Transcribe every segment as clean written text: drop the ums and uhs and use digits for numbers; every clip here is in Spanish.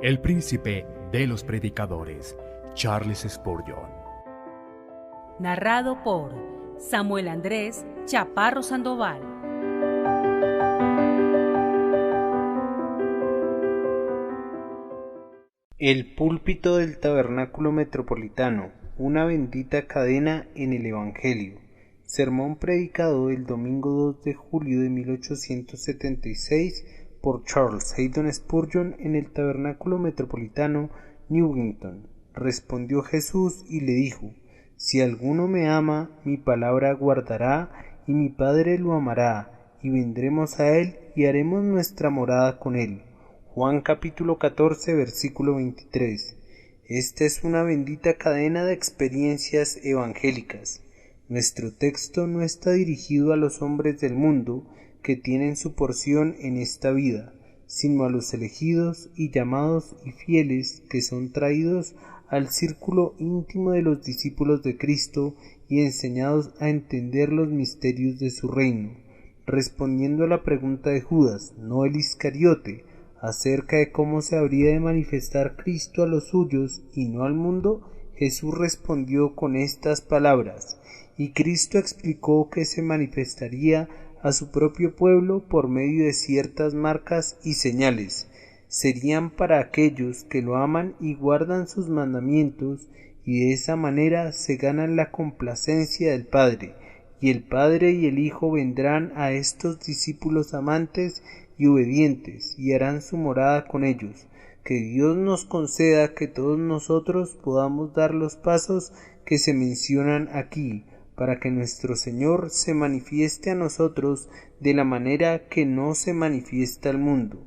el príncipe de los predicadores, Charles Spurgeon. Narrado por Samuel Andrés Chaparro Sandoval. El púlpito del Tabernáculo Metropolitano, una bendita cadena en el Evangelio. Sermón predicado el domingo 2 de julio de 1876 por Charles Haddon Spurgeon en el Tabernáculo Metropolitano, Newington. Respondió Jesús y le dijo: Si alguno me ama, mi palabra guardará, y mi Padre lo amará, y vendremos a él y haremos nuestra morada con él. Juan capítulo 14, versículo 23. Esta es una bendita cadena de experiencias evangélicas. Nuestro texto no está dirigido a los hombres del mundo que tienen su porción en esta vida, sino a los elegidos y llamados y fieles que son traídos al círculo íntimo de los discípulos de Cristo y enseñados a entender los misterios de su reino. Respondiendo a la pregunta de Judas, no el Iscariote, acerca de cómo se habría de manifestar Cristo a los suyos y no al mundo, Jesús respondió con estas palabras: y Cristo explicó que se manifestaría a su propio pueblo por medio de ciertas marcas y señales. Serían para aquellos que lo aman y guardan sus mandamientos, y de esa manera se ganan la complacencia del Padre, y el Padre y el Hijo vendrán a estos discípulos amantes y obedientes, y harán su morada con ellos. Que Dios nos conceda que todos nosotros podamos dar los pasos que se mencionan aquí, para que nuestro Señor se manifieste a nosotros de la manera que no se manifiesta al mundo.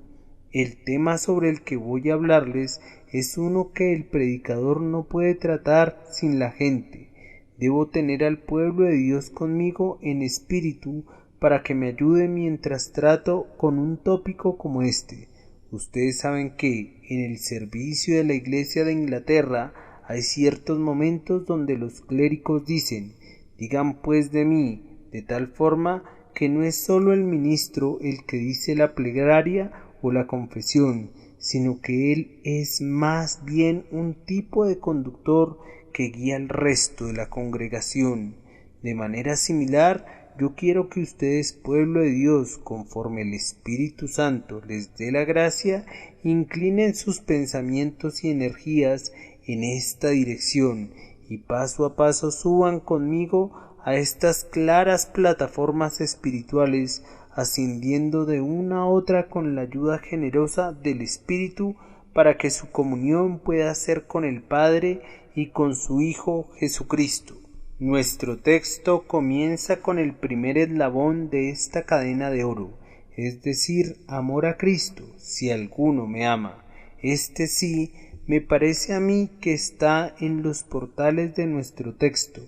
El tema sobre el que voy a hablarles es uno que el predicador no puede tratar sin la gente. Debo tener al pueblo de Dios conmigo en espíritu para que me ayude mientras trato con un tópico como este. Ustedes saben que en el servicio de la Iglesia de Inglaterra hay ciertos momentos donde los clérigos dicen: digan pues de mí, de tal forma que no es solo el ministro el que dice la plegaria o la confesión, sino que él es más bien un tipo de conductor que guía al resto de la congregación. De manera similar, yo quiero que ustedes, pueblo de Dios, conforme el Espíritu Santo les dé la gracia, inclinen sus pensamientos y energías en esta dirección, y paso a paso suban conmigo a estas claras plataformas espirituales, ascendiendo de una a otra con la ayuda generosa del Espíritu, para que su comunión pueda ser con el Padre y con su Hijo Jesucristo. Nuestro texto comienza con el primer eslabón de esta cadena de oro, es decir, amor a Cristo. Si alguno me ama, este sí me parece a mí que está en los portales de nuestro texto,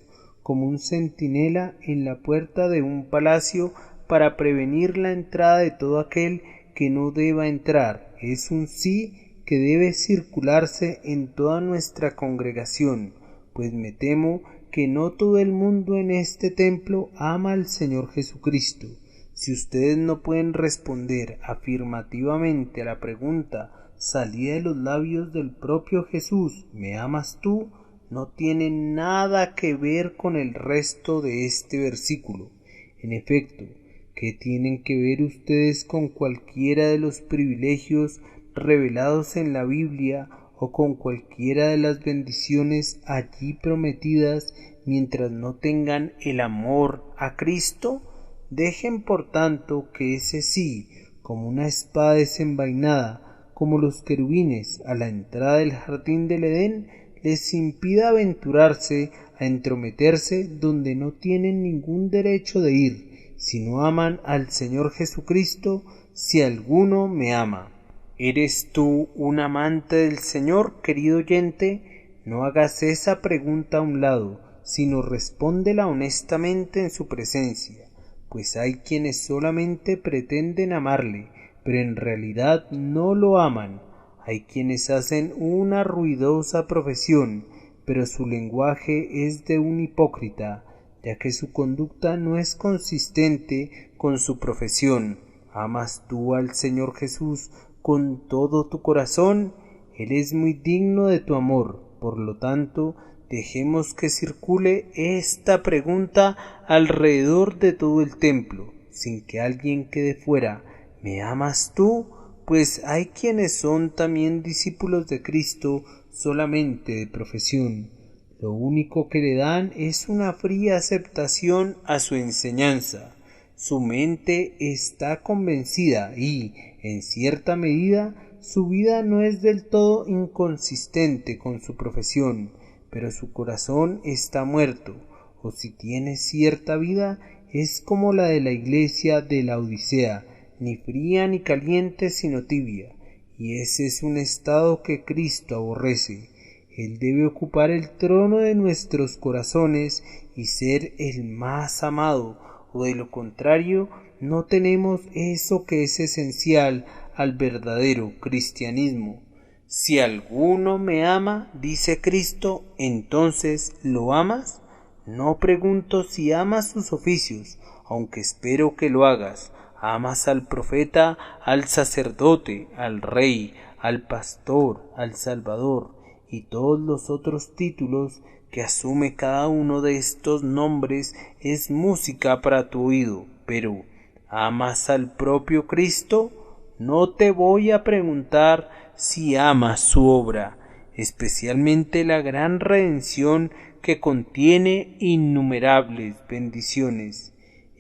como un centinela en la puerta de un palacio para prevenir la entrada de todo aquel que no deba entrar. Es un sí que debe circularse en toda nuestra congregación, pues me temo que no todo el mundo en este templo ama al Señor Jesucristo. Si ustedes no pueden responder afirmativamente a la pregunta salida de los labios del propio Jesús: ¿me amas tú?, no tiene nada que ver con el resto de este versículo. En efecto, ¿qué tienen que ver ustedes con cualquiera de los privilegios revelados en la Biblia o con cualquiera de las bendiciones allí prometidas mientras no tengan el amor a Cristo? Dejen por tanto que ese sí, como una espada desenvainada, como los querubines a la entrada del jardín del Edén, les impida aventurarse a entrometerse donde no tienen ningún derecho de ir, si no aman al Señor Jesucristo. Si alguno me ama. ¿Eres tú un amante del Señor, querido oyente? No hagas esa pregunta a un lado, sino respóndela honestamente en su presencia, pues hay quienes solamente pretenden amarle, pero en realidad no lo aman. Hay quienes hacen una ruidosa profesión, pero su lenguaje es de un hipócrita, ya que su conducta no es consistente con su profesión. ¿Amas tú al Señor Jesús con todo tu corazón? Él es muy digno de tu amor. Por lo tanto, dejemos que circule esta pregunta alrededor de todo el templo, sin que alguien quede fuera. ¿Me amas tú? Pues hay quienes son también discípulos de Cristo solamente de profesión. Lo único que le dan es una fría aceptación a su enseñanza. Su mente está convencida y, en cierta medida, su vida no es del todo inconsistente con su profesión, pero su corazón está muerto, o si tiene cierta vida, es como la de la iglesia de la Odisea, ni fría ni caliente, sino tibia, y ese es un estado que Cristo aborrece. Él debe ocupar el trono de nuestros corazones y ser el más amado, o de lo contrario, no tenemos eso que es esencial al verdadero cristianismo. Si alguno me ama, dice Cristo, entonces ¿lo amas? No pregunto si amas sus oficios, aunque espero que lo hagas. Amas al profeta, al sacerdote, al rey, al pastor, al salvador y todos los otros títulos que asume cada uno de estos nombres es música para tu oído. Pero ¿amas al propio Cristo? No te voy a preguntar si amas su obra, especialmente la gran redención que contiene innumerables bendiciones.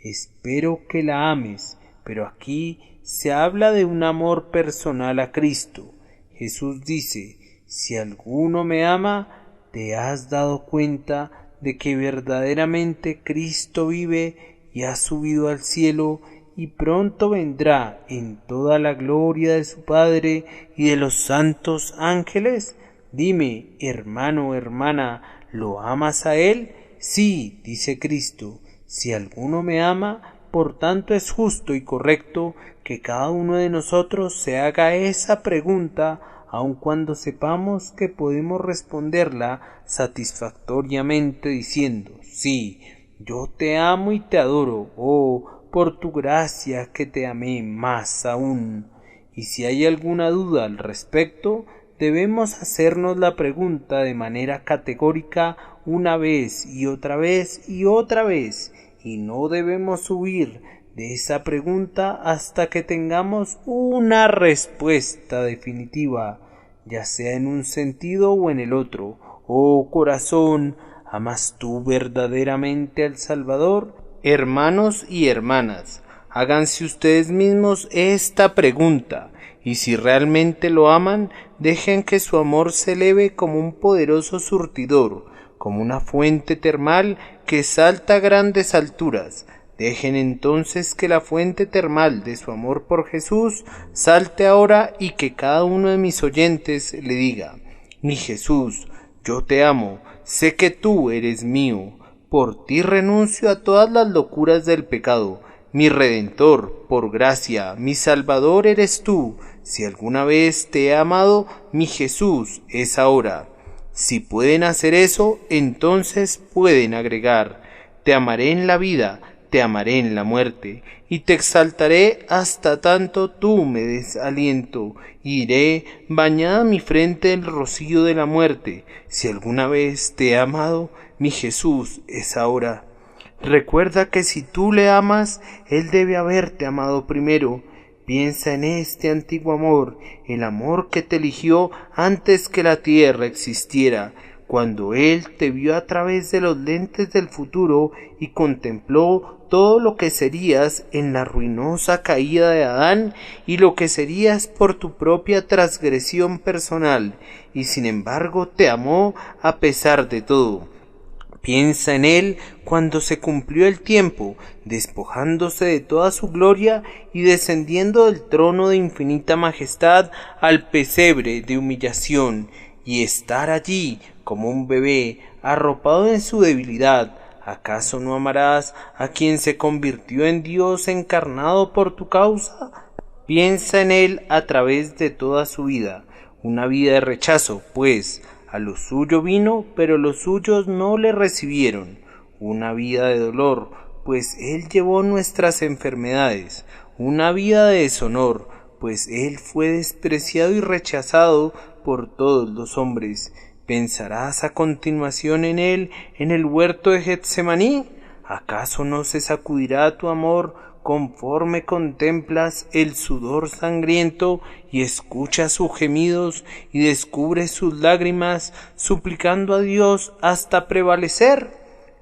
Espero que la ames, pero aquí se habla de un amor personal a Cristo. Jesús dice: si alguno me ama, te has dado cuenta de que verdaderamente Cristo vive y ha subido al cielo y pronto vendrá en toda la gloria de su Padre y de los santos ángeles. Dime, hermano, hermana, ¿lo amas a Él? Sí, dice Cristo, si alguno me ama, por tanto es justo y correcto que cada uno de nosotros se haga esa pregunta, aun cuando sepamos que podemos responderla satisfactoriamente diciendo: sí, yo te amo y te adoro, oh, por tu gracia que te amé más aún. Y si hay alguna duda al respecto, debemos hacernos la pregunta de manera categórica una vez y otra vez y otra vez, y no debemos huir de esa pregunta hasta que tengamos una respuesta definitiva, ya sea en un sentido o en el otro. Oh corazón, ¿amas tú verdaderamente al Salvador? Hermanos y hermanas, háganse ustedes mismos esta pregunta, y si realmente lo aman, dejen que su amor se eleve como un poderoso surtidor, como una fuente termal que salta a grandes alturas. Dejen entonces que la fuente termal de su amor por Jesús salte ahora y que cada uno de mis oyentes le diga: mi Jesús, yo te amo, sé que tú eres mío, por ti renuncio a todas las locuras del pecado. Mi Redentor, por gracia, mi Salvador eres tú. Si alguna vez te he amado, mi Jesús es ahora. Si pueden hacer eso, entonces pueden agregar: te amaré en la vida, te amaré en la muerte, y te exaltaré hasta tanto tú me des aliento, y iré bañada mi frente en el rocío de la muerte. Si alguna vez te he amado, mi Jesús es ahora. Recuerda que si tú le amas, Él debe haberte amado primero. Piensa en este antiguo amor, el amor que te eligió antes que la tierra existiera, cuando Él te vio a través de los lentes del futuro y contempló todo lo que serías en la ruinosa caída de Adán y lo que serías por tu propia transgresión personal, y sin embargo te amó a pesar de todo. Piensa en Él cuando se cumplió el tiempo, despojándose de toda su gloria y descendiendo del trono de infinita majestad al pesebre de humillación, y estar allí como un bebé arropado en su debilidad. ¿Acaso no amarás a quien se convirtió en Dios encarnado por tu causa? Piensa en Él a través de toda su vida, una vida de rechazo, pues a lo suyo vino, pero los suyos no le recibieron. Una vida de dolor, pues Él llevó nuestras enfermedades. Una vida de deshonor, pues Él fue despreciado y rechazado por todos los hombres. ¿Pensarás a continuación en él en el huerto de Getsemaní? ¿Acaso no se sacudirá tu amor conforme contemplas el sudor sangriento y escuchas sus gemidos y descubres sus lágrimas, suplicando a Dios hasta prevalecer?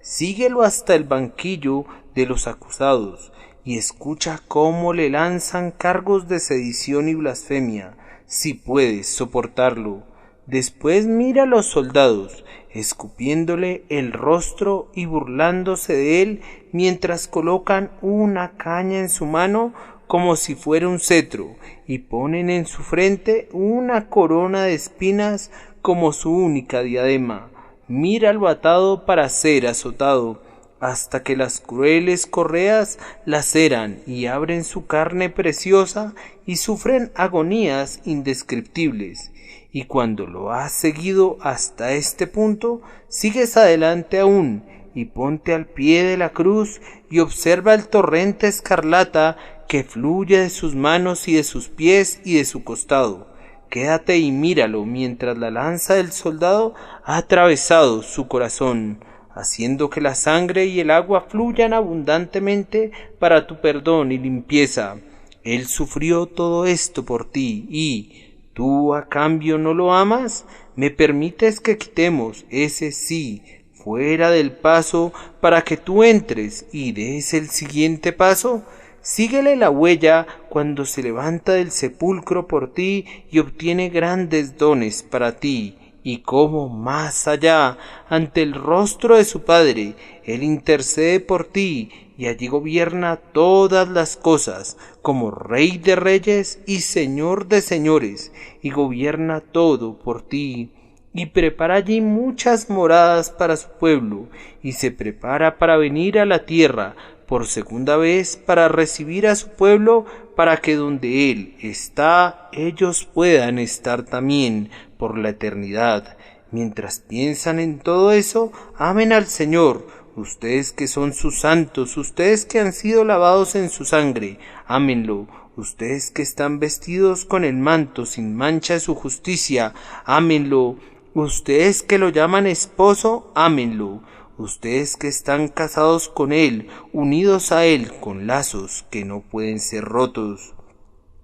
Síguelo hasta el banquillo de los acusados y escucha cómo le lanzan cargos de sedición y blasfemia, si puedes soportarlo. Después mira a los soldados, escupiéndole el rostro y burlándose de él, mientras colocan una caña en su mano como si fuera un cetro, y ponen en su frente una corona de espinas como su única diadema. Míralo atado para ser azotado, hasta que las crueles correas laceran y abren su carne preciosa y sufren agonías indescriptibles. Y cuando lo has seguido hasta este punto, sigues adelante aún, y ponte al pie de la cruz y observa el torrente escarlata que fluye de sus manos y de sus pies y de su costado. Quédate y míralo mientras la lanza del soldado ha atravesado su corazón, haciendo que la sangre y el agua fluyan abundantemente para tu perdón y limpieza. Él sufrió todo esto por ti y, ¿tú a cambio no lo amas? ¿Me permites que quitemos ese sí fuera del paso para que tú entres y des el siguiente paso? Síguele la huella cuando se levanta del sepulcro por ti y obtiene grandes dones para ti. Y como más allá, ante el rostro de su Padre, Él intercede por ti y allí gobierna todas las cosas como Rey de reyes y Señor de señores, y gobierna todo por ti. Y prepara allí muchas moradas para su pueblo, y se prepara para venir a la tierra por segunda vez para recibir a su pueblo, para que donde Él está, ellos puedan estar también por la eternidad. Mientras piensan en todo eso, amen al Señor, ustedes que son sus santos, ustedes que han sido lavados en su sangre, ámenlo. Ustedes que están vestidos con el manto sin mancha de su justicia, ámenlo. Ustedes que lo llaman esposo, ámenlo. Ustedes que están casados con Él, unidos a Él con lazos que no pueden ser rotos.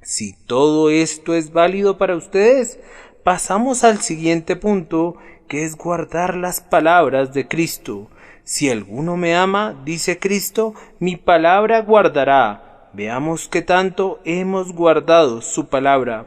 Si todo esto es válido para ustedes, pasamos al siguiente punto, que es guardar las palabras de Cristo. Si alguno me ama, dice Cristo, mi palabra guardará. Veamos qué tanto hemos guardado su palabra.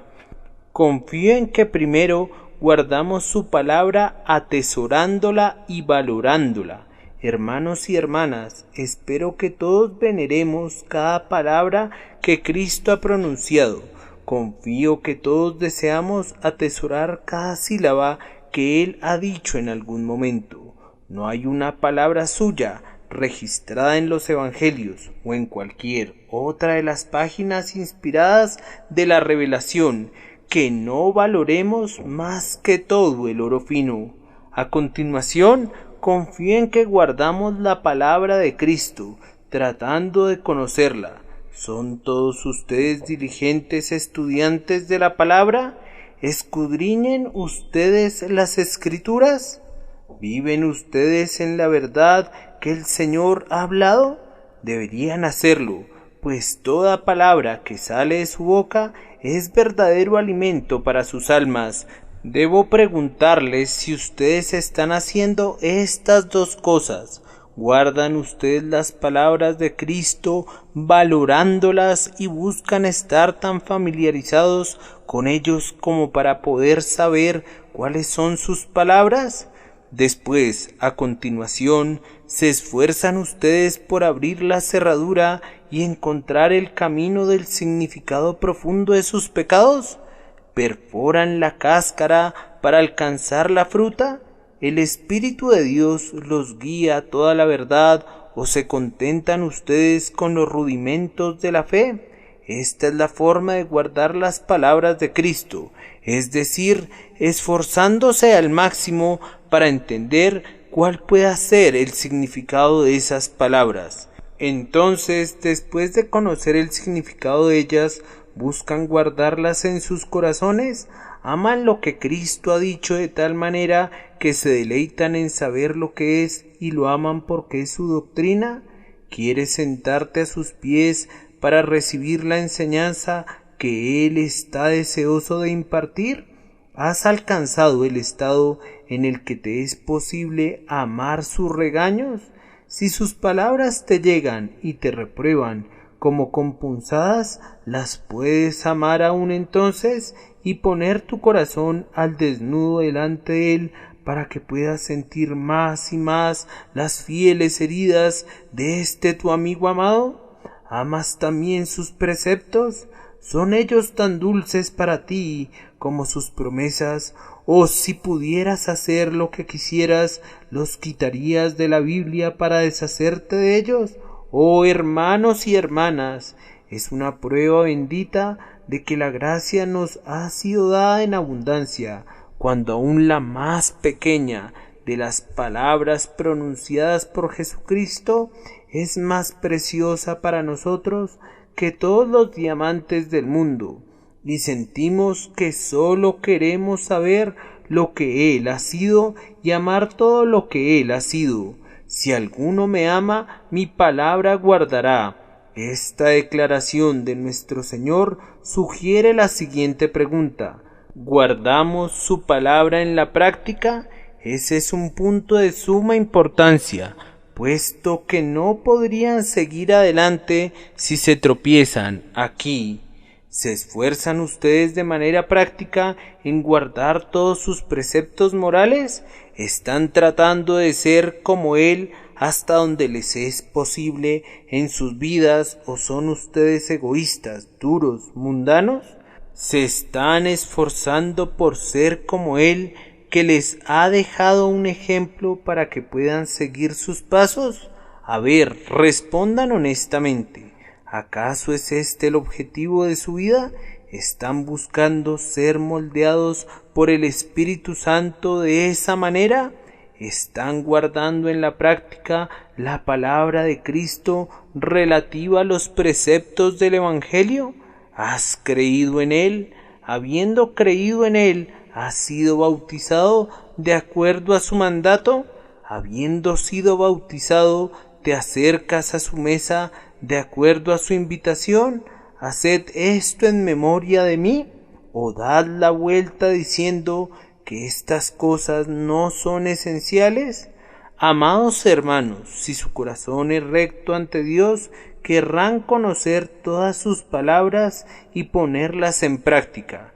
Confío en que primero guardamos su palabra atesorándola y valorándola. Hermanos y hermanas, espero que todos veneremos cada palabra que Cristo ha pronunciado. Confío que todos deseamos atesorar cada sílaba que Él ha dicho en algún momento. No hay una palabra suya registrada en los evangelios o en cualquier otra de las páginas inspiradas de la revelación que no valoremos más que todo el oro fino. A continuación, confío en que guardamos la palabra de Cristo, tratando de conocerla. ¿Son todos ustedes diligentes estudiantes de la palabra? ¿Escudriñen ustedes las Escrituras? ¿Viven ustedes en la verdad que el Señor ha hablado? Deberían hacerlo, pues toda palabra que sale de su boca es verdadero alimento para sus almas. Debo preguntarles si ustedes están haciendo estas dos cosas. ¿Guardan ustedes las palabras de Cristo, valorándolas y buscan estar tan familiarizados con ellos como para poder saber cuáles son sus palabras? Después, a continuación, ¿se esfuerzan ustedes por abrir la cerradura y encontrar el camino del significado profundo de sus pecados? ¿Perforan la cáscara para alcanzar la fruta? ¿El Espíritu de Dios los guía a toda la verdad o se contentan ustedes con los rudimentos de la fe? Esta es la forma de guardar las palabras de Cristo, es decir, esforzándose al máximo para entender cuál pueda ser el significado de esas palabras. Entonces, después de conocer el significado de ellas, ¿buscan guardarlas en sus corazones? aman lo que Cristo ha dicho de tal manera que se deleitan en saber lo que es y lo aman porque es su doctrina? ¿Quieres sentarte a sus pies para recibir la enseñanza que Él está deseoso de impartir? ¿Has alcanzado el estado en el que te es posible amar sus regaños? Si sus palabras te llegan y te reprueban como compunzadas, ¿las puedes amar aún entonces y poner tu corazón al desnudo delante de Él para que puedas sentir más y más las fieles heridas de este tu amigo amado? ¿Amas también sus preceptos? ¿Son ellos tan dulces para ti como sus promesas? ¿O si pudieras hacer lo que quisieras, los quitarías de la Biblia para deshacerte de ellos? Oh hermanos y hermanas, es una prueba bendita de que la gracia nos ha sido dada en abundancia, cuando aún la más pequeña de las palabras pronunciadas por Jesucristo es más preciosa para nosotros que todos los diamantes del mundo, y sentimos que sólo queremos saber lo que Él ha sido y amar todo lo que Él ha sido. Si alguno me ama, mi palabra guardará. Esta declaración de nuestro Señor sugiere la siguiente pregunta: ¿guardamos su palabra en la práctica? Ese es un punto de suma importancia, puesto que no podrían seguir adelante si se tropiezan aquí. ¿Se esfuerzan ustedes de manera práctica en guardar todos sus preceptos morales? ¿Están tratando de ser como Él hasta donde les es posible en sus vidas, o son ustedes egoístas, duros, mundanos? ¿Se están esforzando por ser como Él, que les ha dejado un ejemplo para que puedan seguir sus pasos? A ver, respondan honestamente. ¿Acaso es este el objetivo de su vida? ¿Están buscando ser moldeados por el Espíritu Santo de esa manera? ¿Están guardando en la práctica la palabra de Cristo relativa a los preceptos del Evangelio? ¿Has creído en Él? Habiendo creído en Él, ¿has sido bautizado de acuerdo a su mandato? Habiendo sido bautizado, ¿te acercas a su mesa de acuerdo a su invitación? ¿Haced esto en memoria de mí? ¿O dad la vuelta diciendo que estas cosas no son esenciales? Amados hermanos, si su corazón es recto ante Dios, querrán conocer todas sus palabras y ponerlas en práctica.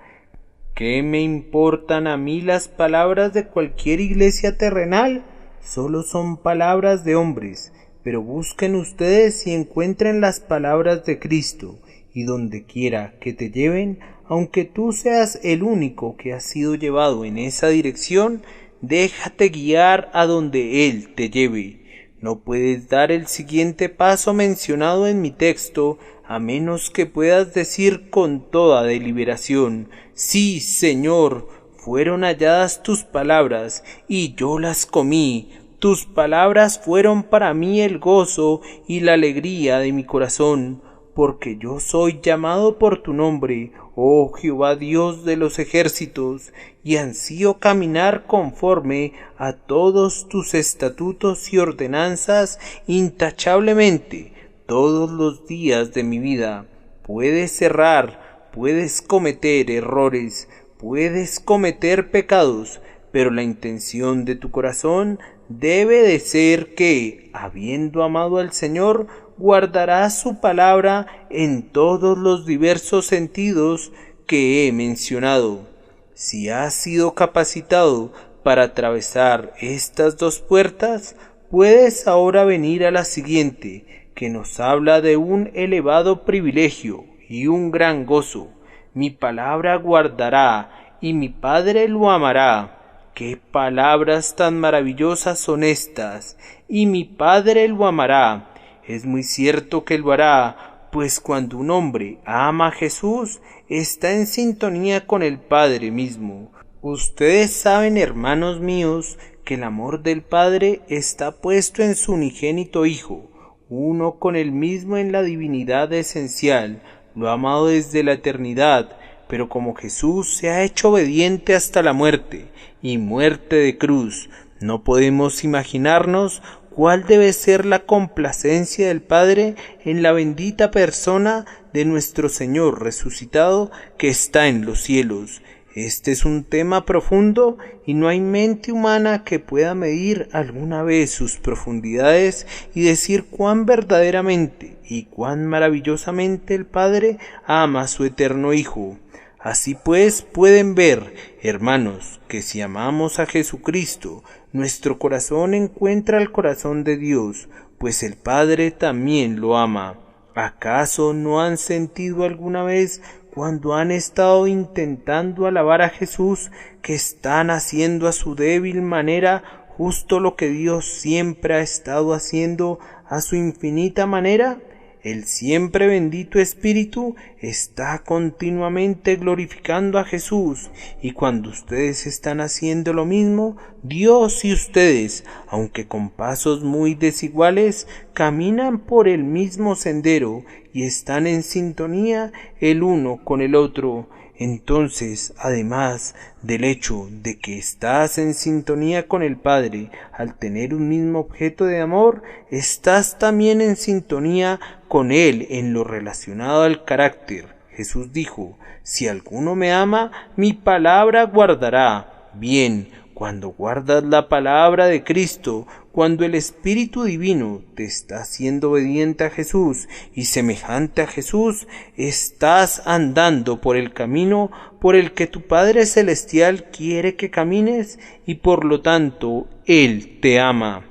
¿Qué me importan a mí las palabras de cualquier iglesia terrenal? Solo son palabras de hombres. Pero busquen ustedes y encuentren las palabras de Cristo, y donde quiera que te lleven, aunque tú seas el único que ha sido llevado en esa dirección, déjate guiar a donde Él te lleve. No puedes dar el siguiente paso mencionado en mi texto, a menos que puedas decir con toda deliberación: sí, Señor, fueron halladas tus palabras, y yo las comí. Tus palabras fueron para mí el gozo y la alegría de mi corazón, porque yo soy llamado por tu nombre, oh Jehová Dios de los ejércitos, y ansío caminar conforme a todos tus estatutos y ordenanzas intachablemente todos los días de mi vida. Puedes errar, puedes cometer errores, puedes cometer pecados, pero la intención de tu corazón debe de ser que, habiendo amado al Señor, guardarás su palabra en todos los diversos sentidos que he mencionado. Si has sido capacitado para atravesar estas dos puertas, puedes ahora venir a la siguiente, que nos habla de un elevado privilegio y un gran gozo. Mi palabra guardará, y mi Padre lo amará. ¡Qué palabras tan maravillosas son estas! Y mi Padre lo amará. Es muy cierto que lo hará, pues cuando un hombre ama a Jesús, está en sintonía con el Padre mismo. Ustedes saben, hermanos míos, que el amor del Padre está puesto en su unigénito Hijo, uno con él mismo en la divinidad esencial. Lo ha amado desde la eternidad, pero como Jesús se ha hecho obediente hasta la muerte, y muerte de cruz, no podemos imaginarnos cuál debe ser la complacencia del Padre en la bendita persona de nuestro Señor resucitado que está en los cielos. Este es un tema profundo y no hay mente humana que pueda medir alguna vez sus profundidades y decir cuán verdaderamente y cuán maravillosamente el Padre ama a su eterno Hijo. Así pues pueden ver, hermanos, que si amamos a Jesucristo, nuestro corazón encuentra el corazón de Dios, pues el Padre también lo ama. ¿Acaso no han sentido alguna vez cuando han estado intentando alabar a Jesús que están haciendo a su débil manera justo lo que Dios siempre ha estado haciendo a su infinita manera? El siempre bendito Espíritu está continuamente glorificando a Jesús, y cuando ustedes están haciendo lo mismo, Dios y ustedes, aunque con pasos muy desiguales, caminan por el mismo sendero y están en sintonía el uno con el otro. Entonces, además del hecho de que estás en sintonía con el Padre al tener un mismo objeto de amor, estás también en sintonía con Él en lo relacionado al carácter. Jesús dijo: si alguno me ama, mi palabra guardará. Bien, cuando guardas la palabra de Cristo, cuando el Espíritu Divino te está haciendo obediente a Jesús y semejante a Jesús, estás andando por el camino por el que tu Padre Celestial quiere que camines y por lo tanto Él te ama.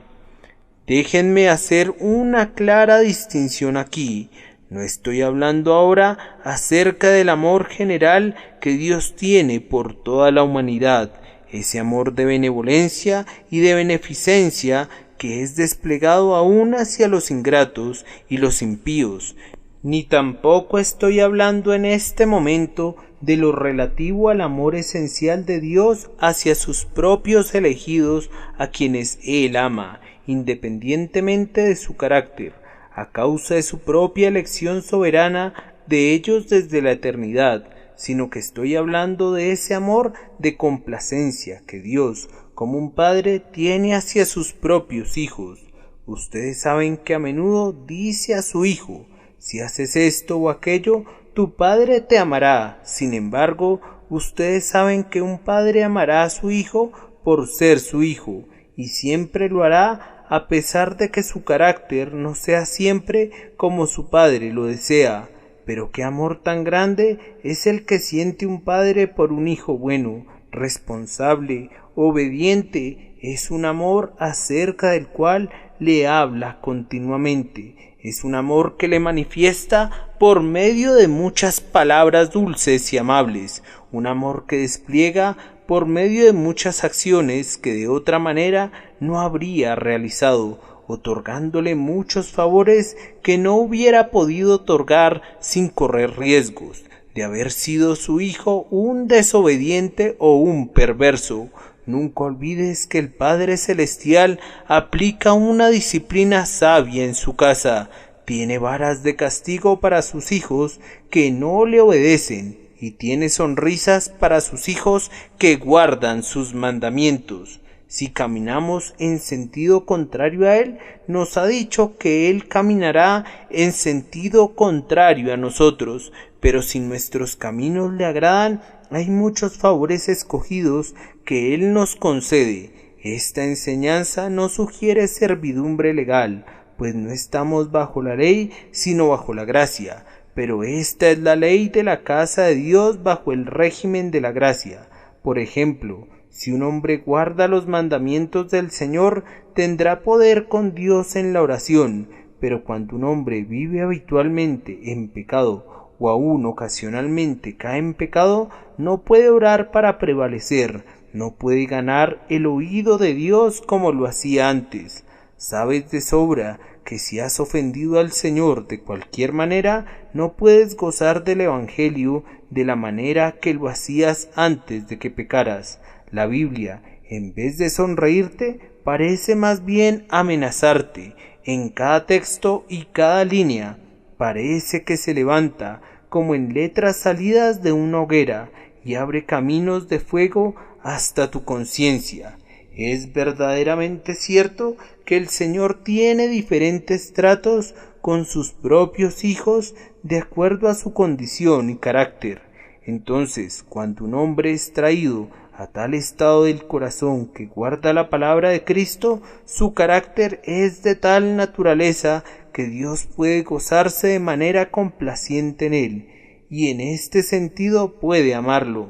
Déjenme hacer una clara distinción aquí. No estoy hablando ahora acerca del amor general que Dios tiene por toda la humanidad, ese amor de benevolencia y de beneficencia que es desplegado aún hacia los ingratos y los impíos, ni tampoco estoy hablando en este momento de lo relativo al amor esencial de Dios hacia sus propios elegidos a quienes Él ama, independientemente de su carácter, a causa de su propia elección soberana de ellos desde la eternidad, sino que estoy hablando de ese amor de complacencia que Dios, como un padre, tiene hacia sus propios hijos. Ustedes saben que a menudo dice a su hijo: si haces esto o aquello, tu padre te amará. Sin embargo, ustedes saben que un padre amará a su hijo por ser su hijo, y siempre lo hará a pesar de que su carácter no sea siempre como su padre lo desea. Pero qué amor tan grande es el que siente un padre por un hijo bueno, responsable, obediente. Es un amor acerca del cual le habla continuamente. Es un amor que le manifiesta por medio de muchas palabras dulces y amables. Un amor que despliega por medio de muchas acciones que de otra manera no habría realizado, otorgándole muchos favores que no hubiera podido otorgar sin correr riesgos de haber sido su hijo un desobediente o un perverso. Nunca olvides que el Padre Celestial aplica una disciplina sabia en su casa. Tiene varas de castigo para sus hijos que no le obedecen, y tiene sonrisas para sus hijos que guardan sus mandamientos. Si caminamos en sentido contrario a Él, nos ha dicho que Él caminará en sentido contrario a nosotros, pero si nuestros caminos le agradan, hay muchos favores escogidos que Él nos concede. Esta enseñanza no sugiere servidumbre legal, pues no estamos bajo la ley, sino bajo la gracia, pero esta es la ley de la casa de Dios bajo el régimen de la gracia. Por ejemplo, si un hombre guarda los mandamientos del Señor, tendrá poder con Dios en la oración, pero cuando un hombre vive habitualmente en pecado o aún ocasionalmente cae en pecado, no puede orar para prevalecer, no puede ganar el oído de Dios como lo hacía antes. Sabes de sobra que si has ofendido al Señor de cualquier manera, no puedes gozar del Evangelio de la manera que lo hacías antes de que pecaras. La Biblia, en vez de sonreírte, parece más bien amenazarte. En cada texto y cada línea parece que se levanta como en letras salidas de una hoguera, y abre caminos de fuego hasta tu conciencia. Es verdaderamente cierto que el Señor tiene diferentes tratos con sus propios hijos de acuerdo a su condición y carácter. Entonces, cuando un hombre es traído a tal estado del corazón que guarda la palabra de Cristo, su carácter es de tal naturaleza que Dios puede gozarse de manera complaciente en él, y en este sentido puede amarlo.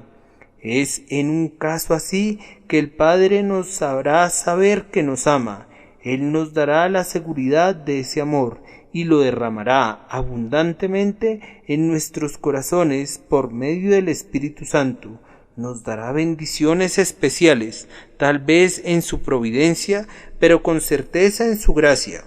Es en un caso así que el Padre nos hará saber que nos ama. Él nos dará la seguridad de ese amor y lo derramará abundantemente en nuestros corazones por medio del Espíritu Santo. Nos dará bendiciones especiales, tal vez en su providencia, pero con certeza en su gracia.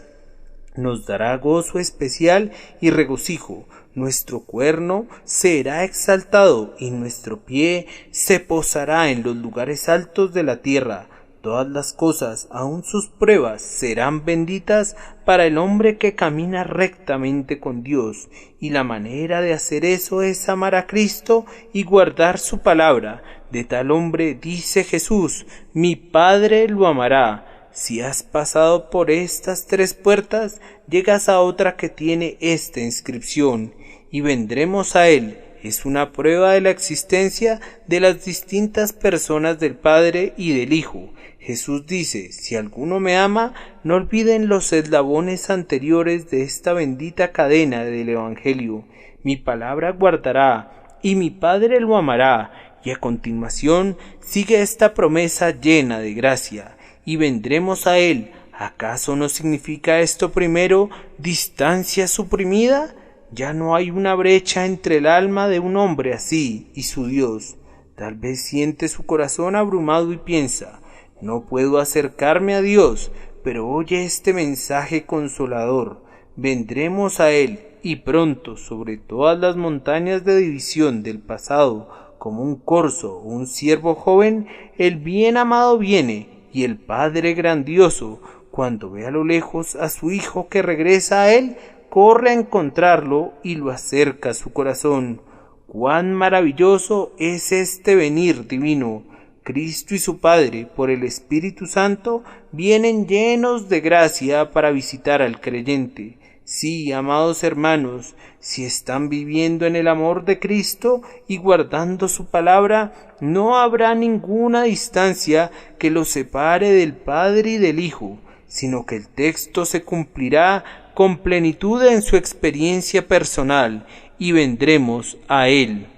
Nos dará gozo especial y regocijo. Nuestro cuerno será exaltado y nuestro pie se posará en los lugares altos de la tierra. Todas las cosas, aun sus pruebas, serán benditas para el hombre que camina rectamente con Dios, y la manera de hacer eso es amar a Cristo y guardar su palabra. De tal hombre dice Jesús: mi Padre lo amará. Si has pasado por estas 3 puertas, llegas a otra que tiene esta inscripción: y vendremos a él. Es una prueba de la existencia de las distintas personas del Padre y del Hijo. Jesús dice: si alguno me ama, no olviden los eslabones anteriores de esta bendita cadena del Evangelio. Mi palabra guardará, y mi Padre lo amará. Y a continuación sigue esta promesa llena de gracia: y vendremos a él. ¿Acaso no significa esto primero distancia suprimida? Ya no hay una brecha entre el alma de un hombre así y su Dios. Tal vez siente su corazón abrumado y piensa: no puedo acercarme a Dios, pero oye este mensaje consolador: vendremos a Él, y pronto, sobre todas las montañas de división del pasado, como un corzo o un ciervo joven, el bien amado viene, y el Padre grandioso, cuando ve a lo lejos a su Hijo que regresa a Él, corre a encontrarlo y lo acerca a su corazón. ¡Cuán maravilloso es este venir divino! Cristo y su Padre, por el Espíritu Santo, vienen llenos de gracia para visitar al creyente. Sí, amados hermanos, si están viviendo en el amor de Cristo y guardando su palabra, no habrá ninguna distancia que los separe del Padre y del Hijo, sino que el texto se cumplirá con plenitud en su experiencia personal, y vendremos a Él.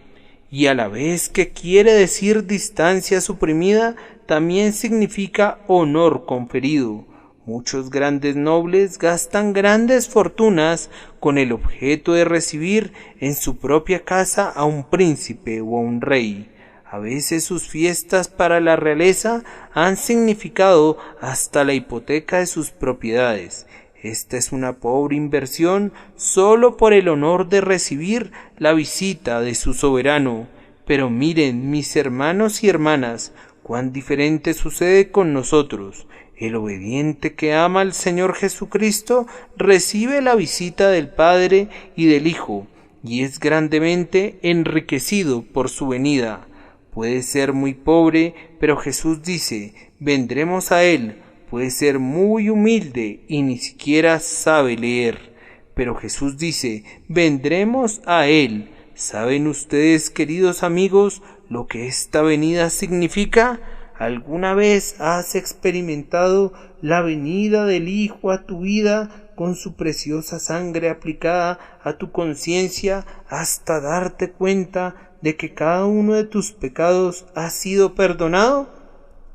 Y a la vez que quiere decir distancia suprimida, también significa honor conferido. Muchos grandes nobles gastan grandes fortunas con el objeto de recibir en su propia casa a un príncipe o a un rey. A veces sus fiestas para la realeza han significado hasta la hipoteca de sus propiedades. Esta es una pobre inversión solo por el honor de recibir la visita de su soberano. Pero miren, mis hermanos y hermanas, cuán diferente sucede con nosotros. El obediente que ama al Señor Jesucristo recibe la visita del Padre y del Hijo, y es grandemente enriquecido por su venida. Puede ser muy pobre, pero Jesús dice: vendremos a Él. Puede ser muy humilde y ni siquiera sabe leer, pero Jesús dice: vendremos a Él. ¿Saben ustedes, queridos amigos, lo que esta venida significa? ¿Alguna vez has experimentado la venida del Hijo a tu vida con su preciosa sangre aplicada a tu conciencia hasta darte cuenta de que cada uno de tus pecados ha sido perdonado?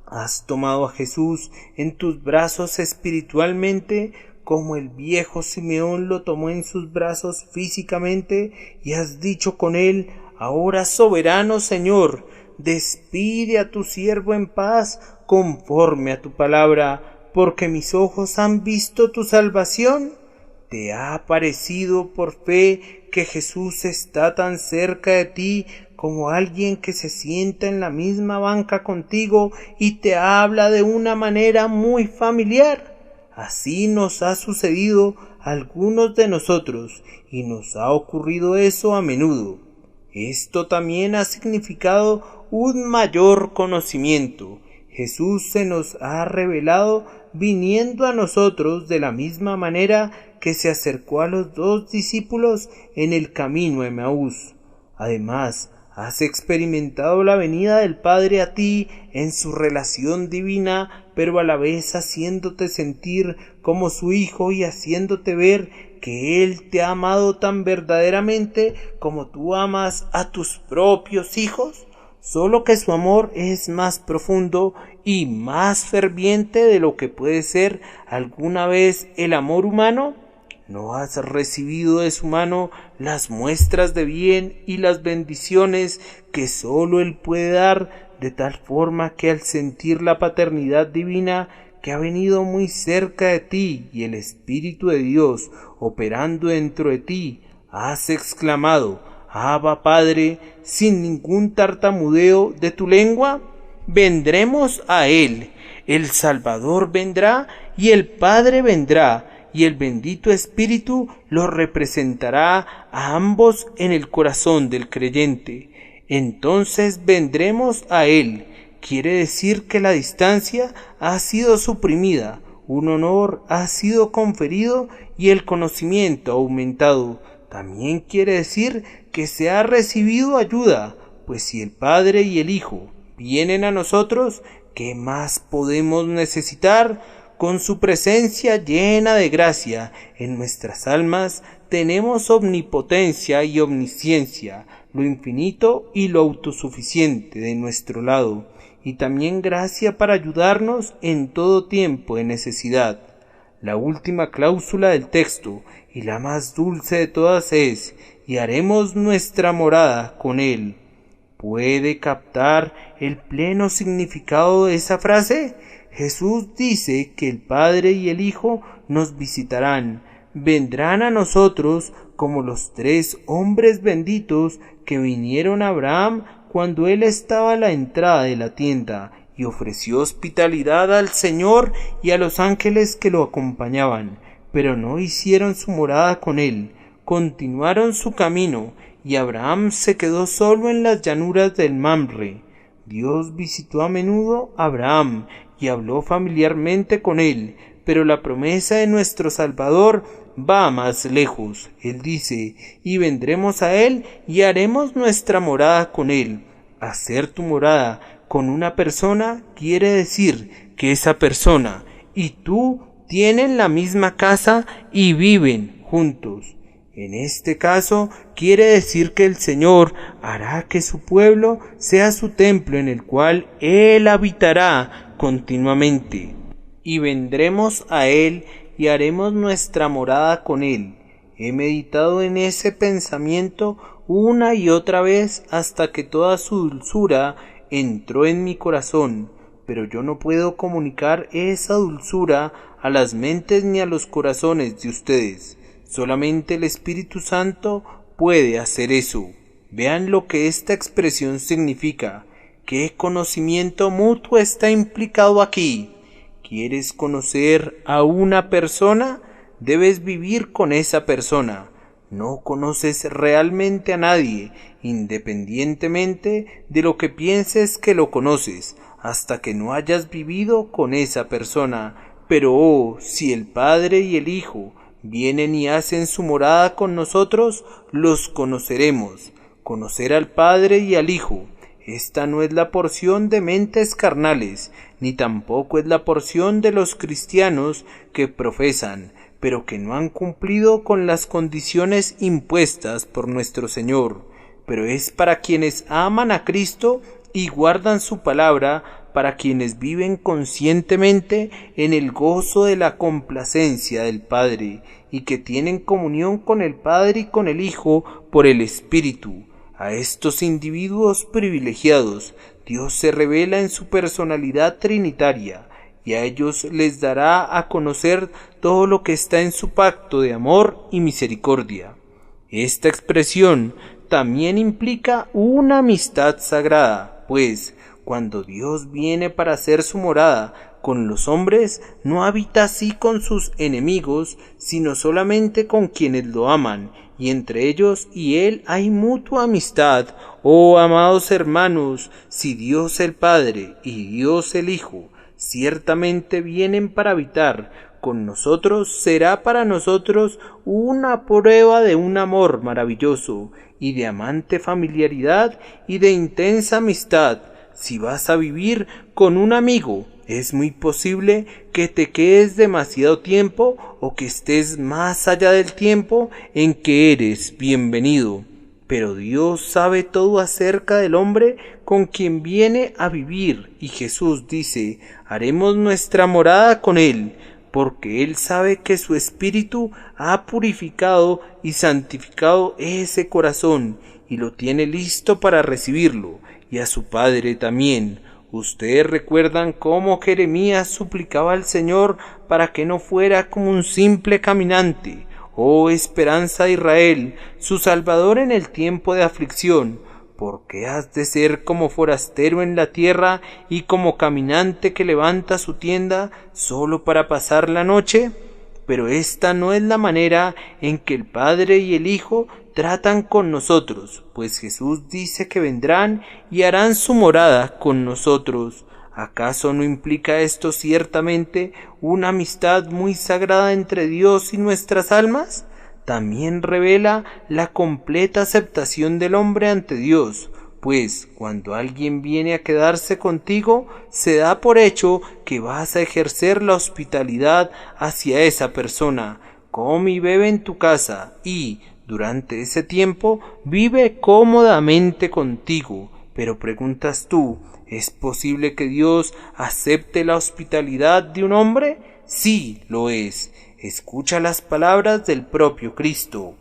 ¿Has tomado a Jesús en tus brazos espiritualmente, como el viejo Simeón lo tomó en sus brazos físicamente, y has dicho con él: ahora, soberano Señor, despide a tu siervo en paz conforme a tu palabra, porque mis ojos han visto tu salvación? ¿Te ha parecido por fe que Jesús está tan cerca de ti como alguien que se sienta en la misma banca contigo y te habla de una manera muy familiar? Así nos ha sucedido a algunos de nosotros y nos ha ocurrido eso a menudo. Esto también ha significado un mayor conocimiento. Jesús se nos ha revelado viniendo a nosotros de la misma manera que se acercó a los 2 discípulos en el camino a Emaús. Además, has experimentado la venida del Padre a ti en su relación divina, pero a la vez haciéndote sentir como su hijo y haciéndote ver que Él te ha amado tan verdaderamente como tú amas a tus propios hijos, solo que su amor es más profundo y más ferviente de lo que puede ser alguna vez el amor humano. ¿No has recibido de su mano las muestras de bien y las bendiciones que sólo Él puede dar, de tal forma que al sentir la paternidad divina que ha venido muy cerca de ti y el Espíritu de Dios operando dentro de ti, has exclamado: Abba, Padre, sin ningún tartamudeo de tu lengua? Vendremos a Él, el Salvador vendrá y el Padre vendrá, y el bendito Espíritu los representará a ambos en el corazón del creyente. Entonces vendremos a Él. Quiere decir que la distancia ha sido suprimida, un honor ha sido conferido y el conocimiento ha aumentado. También quiere decir que se ha recibido ayuda, pues si el Padre y el Hijo vienen a nosotros, ¿qué más podemos necesitar? Con su presencia llena de gracia en nuestras almas tenemos omnipotencia y omnisciencia, lo infinito y lo autosuficiente de nuestro lado, y también gracia para ayudarnos en todo tiempo de necesidad. La última cláusula del texto, y la más dulce de todas, es: y haremos nuestra morada con Él. ¿Puede captar el pleno significado de esa frase? Jesús dice que el Padre y el Hijo nos visitarán, vendrán a nosotros como los 3 hombres benditos que vinieron a Abraham cuando él estaba a la entrada de la tienda y ofreció hospitalidad al Señor y a los ángeles que lo acompañaban, pero no hicieron su morada con él, continuaron su camino y Abraham se quedó solo en las llanuras del Mamre. Dios visitó a menudo a Abraham y habló familiarmente con él, pero la promesa de nuestro Salvador va más lejos. Él dice: y vendremos a Él y haremos nuestra morada con Él. Hacer tu morada con una persona quiere decir que esa persona y tú tienen la misma casa y viven juntos. En este caso quiere decir que el Señor hará que su pueblo sea su templo en el cual Él habitará continuamente. Y vendremos a Él y haremos nuestra morada con Él. He meditado en ese pensamiento una y otra vez hasta que toda su dulzura entró en mi corazón, pero yo no puedo comunicar esa dulzura a las mentes ni a los corazones de ustedes. Solamente el Espíritu Santo puede hacer eso. Vean lo que esta expresión significa. ¿Qué conocimiento mutuo está implicado aquí? ¿Quieres conocer a una persona? Debes vivir con esa persona. No conoces realmente a nadie, independientemente de lo que pienses que lo conoces, hasta que no hayas vivido con esa persona. Pero si el Padre y el Hijo vienen y hacen su morada con nosotros, los conoceremos. Conocer al Padre y al Hijo. Esta no es la porción de mentes carnales, ni tampoco es la porción de los cristianos que profesan, pero que no han cumplido con las condiciones impuestas por nuestro Señor. Pero es para quienes aman a Cristo y guardan su palabra, para quienes viven conscientemente en el gozo de la complacencia del Padre, y que tienen comunión con el Padre y con el Hijo por el Espíritu. A estos individuos privilegiados, Dios se revela en su personalidad trinitaria, y a ellos les dará a conocer todo lo que está en su pacto de amor y misericordia. Esta expresión también implica una amistad sagrada, pues cuando Dios viene para hacer su morada con los hombres, no habita así con sus enemigos, sino solamente con quienes lo aman, y entre ellos y él hay mutua amistad. Oh amados hermanos, si Dios el Padre y Dios el Hijo ciertamente vienen para habitar con nosotros, será para nosotros una prueba de un amor maravilloso y de amante familiaridad y de intensa amistad. Si vas a vivir con un amigo, es muy posible que te quedes demasiado tiempo o que estés más allá del tiempo en que eres bienvenido. Pero Dios sabe todo acerca del hombre con quien viene a vivir, y Jesús dice: haremos nuestra morada con él, porque él sabe que su espíritu ha purificado y santificado ese corazón, y lo tiene listo para recibirlo, y a su Padre también. Ustedes recuerdan cómo Jeremías suplicaba al Señor para que no fuera como un simple caminante. Oh esperanza de Israel, su Salvador en el tiempo de aflicción, ¿por qué has de ser como forastero en la tierra y como caminante que levanta su tienda solo para pasar la noche? Pero esta no es la manera en que el Padre y el Hijo tratan con nosotros, pues Jesús dice que vendrán y harán su morada con nosotros. ¿Acaso no implica esto ciertamente una amistad muy sagrada entre Dios y nuestras almas? También revela la completa aceptación del hombre ante Dios, pues cuando alguien viene a quedarse contigo, se da por hecho que vas a ejercer la hospitalidad hacia esa persona. Come y bebe en tu casa y, durante ese tiempo, vive cómodamente contigo. Pero preguntas tú, ¿es posible que Dios acepte la hospitalidad de un hombre? Sí, lo es. Escucha las palabras del propio Cristo.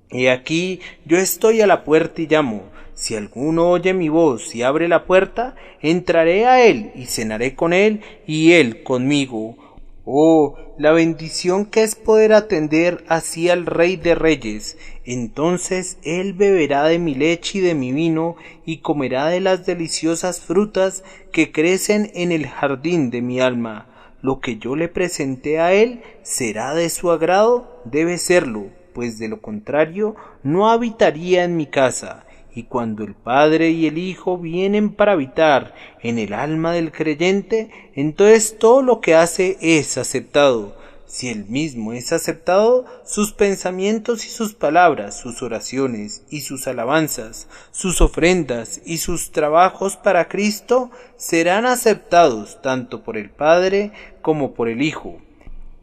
He aquí, yo estoy a la puerta y llamo. Si alguno oye mi voz y abre la puerta, entraré a él y cenaré con él y él conmigo. Oh, la bendición que es poder atender así al Rey de Reyes. Entonces él beberá de mi leche y de mi vino, y comerá de las deliciosas frutas que crecen en el jardín de mi alma. Lo que yo le presenté a él será de su agrado, debe serlo, pues de lo contrario no habitaría en mi casa. Y cuando el Padre y el Hijo vienen para habitar en el alma del creyente, entonces todo lo que hace es aceptado. Si él mismo es aceptado, sus pensamientos y sus palabras, sus oraciones y sus alabanzas, sus ofrendas y sus trabajos para Cristo serán aceptados tanto por el Padre como por el Hijo.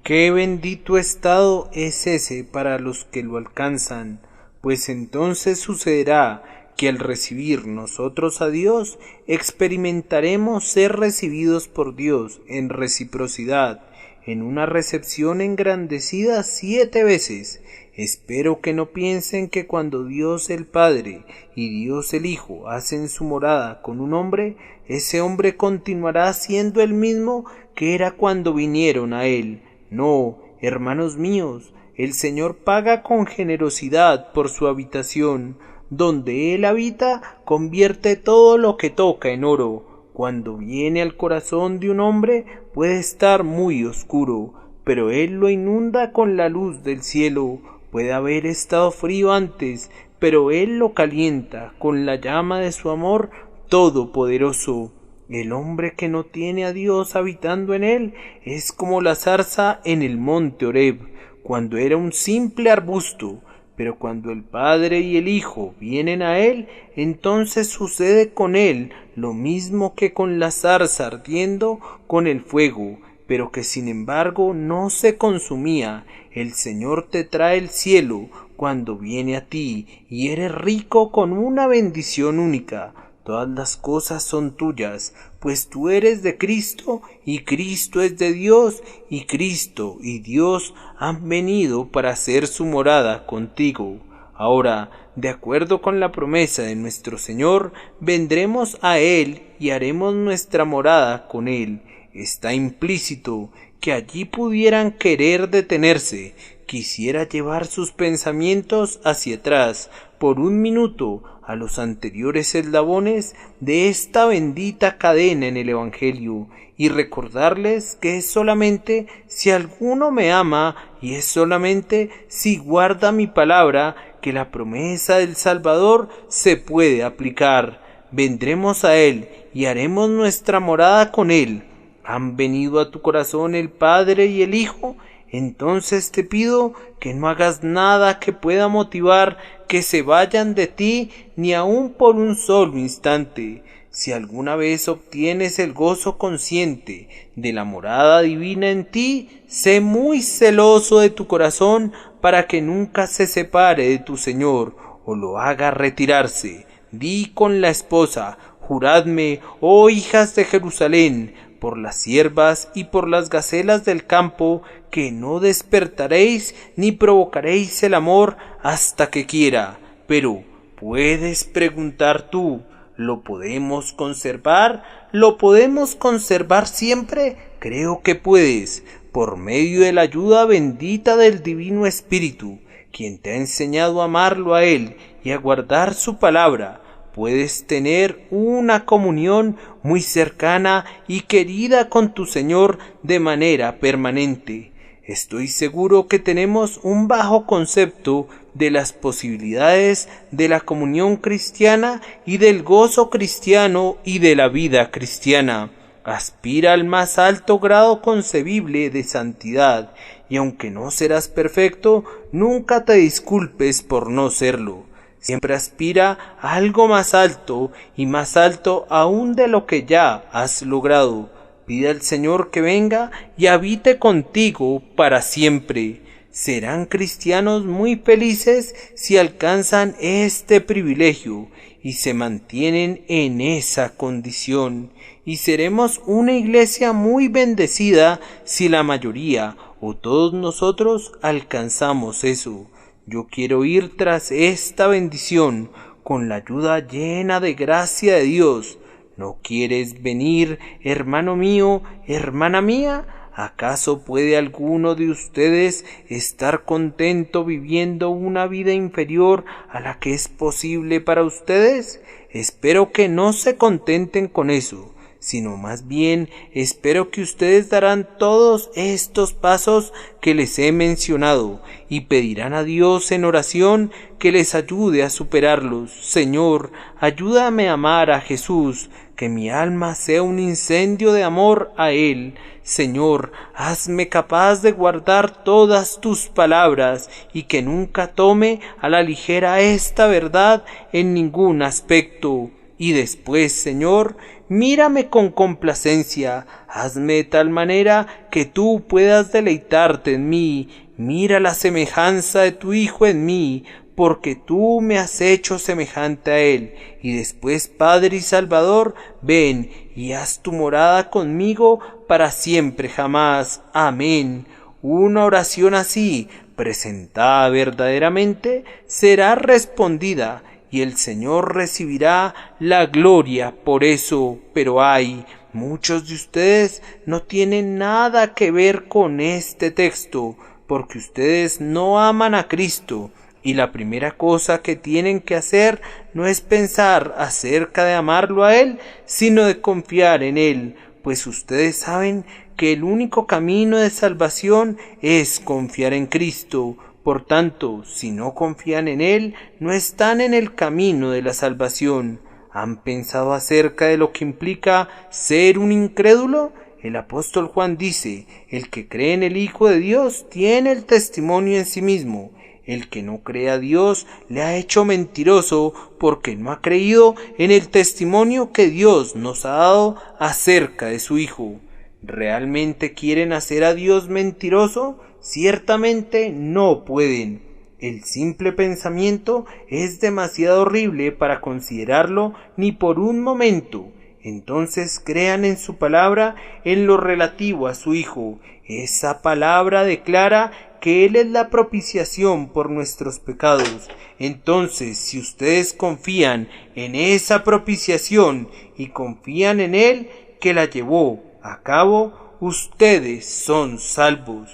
Qué bendito estado es ese para los que lo alcanzan, pues entonces sucederá que al recibir nosotros a Dios, experimentaremos ser recibidos por Dios en reciprocidad, en una recepción engrandecida 7 veces. Espero que no piensen que cuando Dios el Padre y Dios el Hijo hacen su morada con un hombre, ese hombre continuará siendo el mismo que era cuando vinieron a él. No, hermanos míos, el Señor paga con generosidad por su habitación. Donde él habita, convierte todo lo que toca en oro. Cuando viene al corazón de un hombre, puede estar muy oscuro, pero él lo inunda con la luz del cielo. Puede haber estado frío antes, pero él lo calienta con la llama de su amor todopoderoso. El hombre que no tiene a Dios habitando en él es como la zarza en el monte Horeb, cuando era un simple arbusto. Pero cuando el Padre y el Hijo vienen a él, entonces sucede con él lo mismo que con la zarza ardiendo con el fuego, pero que sin embargo no se consumía. El Señor te trae el cielo cuando viene a ti, y eres rico con una bendición única. Todas las cosas son tuyas, pues tú eres de Cristo, y Cristo es de Dios, y Cristo y Dios han venido para hacer su morada contigo. Ahora, de acuerdo con la promesa de nuestro Señor, vendremos a Él y haremos nuestra morada con Él. Está implícito que allí pudieran querer detenerse, quisiera llevar sus pensamientos hacia atrás, por un minuto a los anteriores eslabones de esta bendita cadena en el Evangelio y recordarles que es solamente si alguno me ama y es solamente si guarda mi palabra que la promesa del Salvador se puede aplicar. Vendremos a Él y haremos nuestra morada con Él. ¿Han venido a tu corazón el Padre y el Hijo? Entonces te pido que no hagas nada que pueda motivar que se vayan de ti ni aun por un solo instante. Si alguna vez obtienes el gozo consciente de la morada divina en ti, sé muy celoso de tu corazón para que nunca se separe de tu Señor o lo haga retirarse. Di con la esposa: juradme, oh hijas de Jerusalén, por las ciervas y por las gacelas del campo, que no despertaréis ni provocaréis el amor hasta que quiera. Pero puedes preguntar tú: ¿lo podemos conservar? ¿Lo podemos conservar siempre? Creo que puedes, por medio de la ayuda bendita del Divino Espíritu, quien te ha enseñado a amarlo a Él y a guardar su palabra. Puedes tener una comunión muy cercana y querida con tu Señor de manera permanente. Estoy seguro que tenemos un bajo concepto de las posibilidades de la comunión cristiana y del gozo cristiano y de la vida cristiana. Aspira al más alto grado concebible de santidad, y aunque no serás perfecto, nunca te disculpes por no serlo. Siempre aspira a algo más alto y más alto aún de lo que ya has logrado. Pide al Señor que venga y habite contigo para siempre. Serán cristianos muy felices si alcanzan este privilegio y se mantienen en esa condición. Y seremos una iglesia muy bendecida si la mayoría o todos nosotros alcanzamos eso. Yo quiero ir tras esta bendición con la ayuda llena de gracia de Dios. ¿No quieres venir, hermano mío, hermana mía? ¿Acaso puede alguno de ustedes estar contento viviendo una vida inferior a la que es posible para ustedes? Espero que no se contenten con eso, sino más bien espero que ustedes darán todos estos pasos que les he mencionado y pedirán a Dios en oración que les ayude a superarlos. Señor, ayúdame a amar a Jesús, que mi alma sea un incendio de amor a Él. Señor, hazme capaz de guardar todas tus palabras y que nunca tome a la ligera esta verdad en ningún aspecto. Y después, Señor, mírame con complacencia, hazme de tal manera que tú puedas deleitarte en mí. Mira la semejanza de tu Hijo en mí, porque tú me has hecho semejante a Él. Y después, Padre y Salvador, ven y haz tu morada conmigo para siempre jamás. Amén. Una oración así, presentada verdaderamente, será respondida, y el Señor recibirá la gloria por eso. Pero ay, muchos de ustedes no tienen nada que ver con este texto, porque ustedes no aman a Cristo, y la primera cosa que tienen que hacer no es pensar acerca de amarlo a Él, sino de confiar en Él, pues ustedes saben que el único camino de salvación es confiar en Cristo. Por tanto, si no confían en Él, no están en el camino de la salvación. ¿Han pensado acerca de lo que implica ser un incrédulo? El apóstol Juan dice: el que cree en el Hijo de Dios tiene el testimonio en sí mismo. El que no cree a Dios le ha hecho mentiroso, porque no ha creído en el testimonio que Dios nos ha dado acerca de su Hijo. ¿Realmente quieren hacer a Dios mentiroso? Ciertamente no pueden. El simple pensamiento es demasiado horrible para considerarlo ni por un momento. Entonces crean en su palabra en lo relativo a su Hijo. Esa palabra declara que Él es la propiciación por nuestros pecados. Entonces, si ustedes confían en esa propiciación y confían en Él que la llevó a cabo, ustedes son salvos.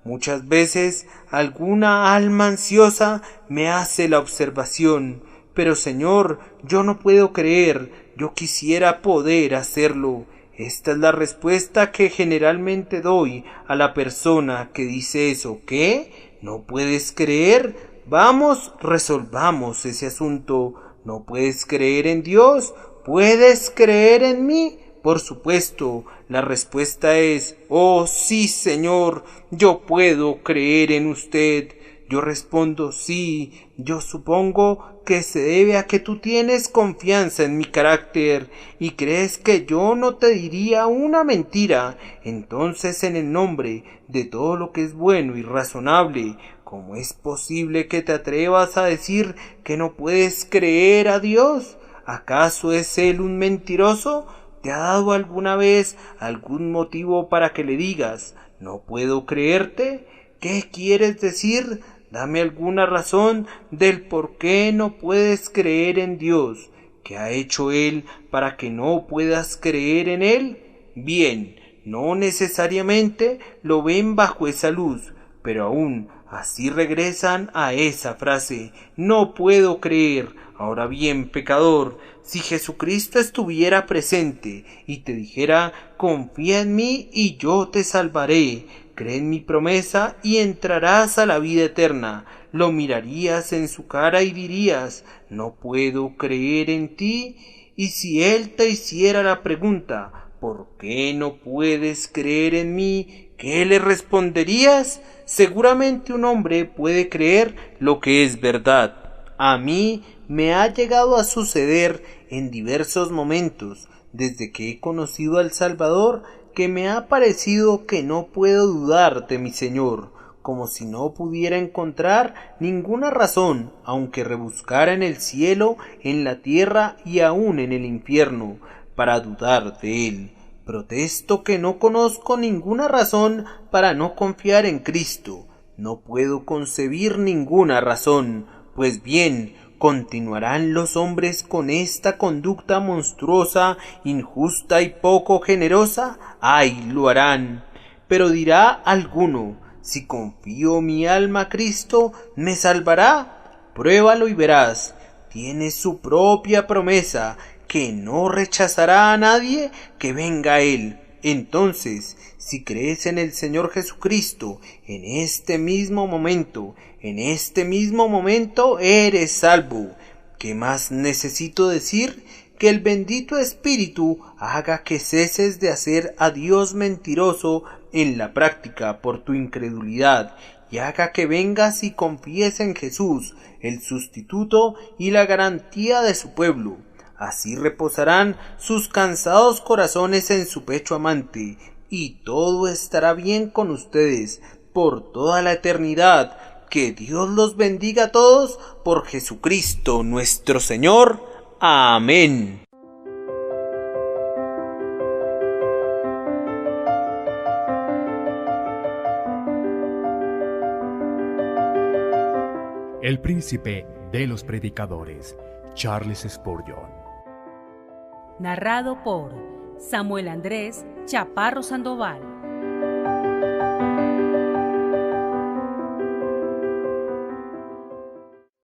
Muchas veces alguna alma ansiosa me hace la observación: pero Señor, yo no puedo creer, yo quisiera poder hacerlo. Esta es la respuesta que generalmente doy a la persona que dice eso. ¿Qué? ¿No puedes creer? Vamos, resolvamos ese asunto. ¿No puedes creer en Dios? ¿Puedes creer en mí? Por supuesto, la respuesta es: oh sí, Señor, yo puedo creer en usted. Yo respondo: sí, yo supongo que se debe a que tú tienes confianza en mi carácter y crees que yo no te diría una mentira. Entonces, en el nombre de todo lo que es bueno y razonable, ¿cómo es posible que te atrevas a decir que no puedes creer a Dios? ¿Acaso es Él un mentiroso? ¿Te ha dado alguna vez algún motivo para que le digas: no puedo creerte? ¿Qué quieres decir? Dame alguna razón del por qué no puedes creer en Dios. ¿Qué ha hecho Él para que no puedas creer en Él? Bien, no necesariamente lo ven bajo esa luz, pero aún así regresan a esa frase: no puedo creer. Ahora bien, pecador, si Jesucristo estuviera presente y te dijera: confía en mí y yo te salvaré, cree en mi promesa y entrarás a la vida eterna, lo mirarías en su cara y dirías: no puedo creer en ti. Y si Él te hiciera la pregunta: ¿por qué no puedes creer en mí?, ¿qué le responderías? Seguramente un hombre puede creer lo que es verdad. A mí me ha llegado a suceder en diversos momentos, desde que he conocido al Salvador, que me ha parecido que no puedo dudar de mi Señor, como si no pudiera encontrar ninguna razón, aunque rebuscara en el cielo, en la tierra y aun en el infierno, para dudar de Él. Protesto que no conozco ninguna razón para no confiar en Cristo. No puedo concebir ninguna razón. Pues bien, ¿continuarán los hombres con esta conducta monstruosa, injusta y poco generosa? ¡Ay, lo harán! Pero dirá alguno: si confío mi alma a Cristo, ¿me salvará? Pruébalo y verás. Tiene su propia promesa, que no rechazará a nadie que venga a Él. Entonces, si crees en el Señor Jesucristo, en este mismo momento eres salvo. ¿Qué más necesito decir? Que el bendito Espíritu haga que ceses de hacer a Dios mentiroso en la práctica por tu incredulidad, y haga que vengas y confíes en Jesús, el sustituto y la garantía de su pueblo. Así reposarán sus cansados corazones en su pecho amante, y todo estará bien con ustedes por toda la eternidad. Que Dios los bendiga a todos por Jesucristo nuestro Señor. Amén. El príncipe de los predicadores, Charles Spurgeon. Narrado por Samuel Andrés Chaparro Sandoval.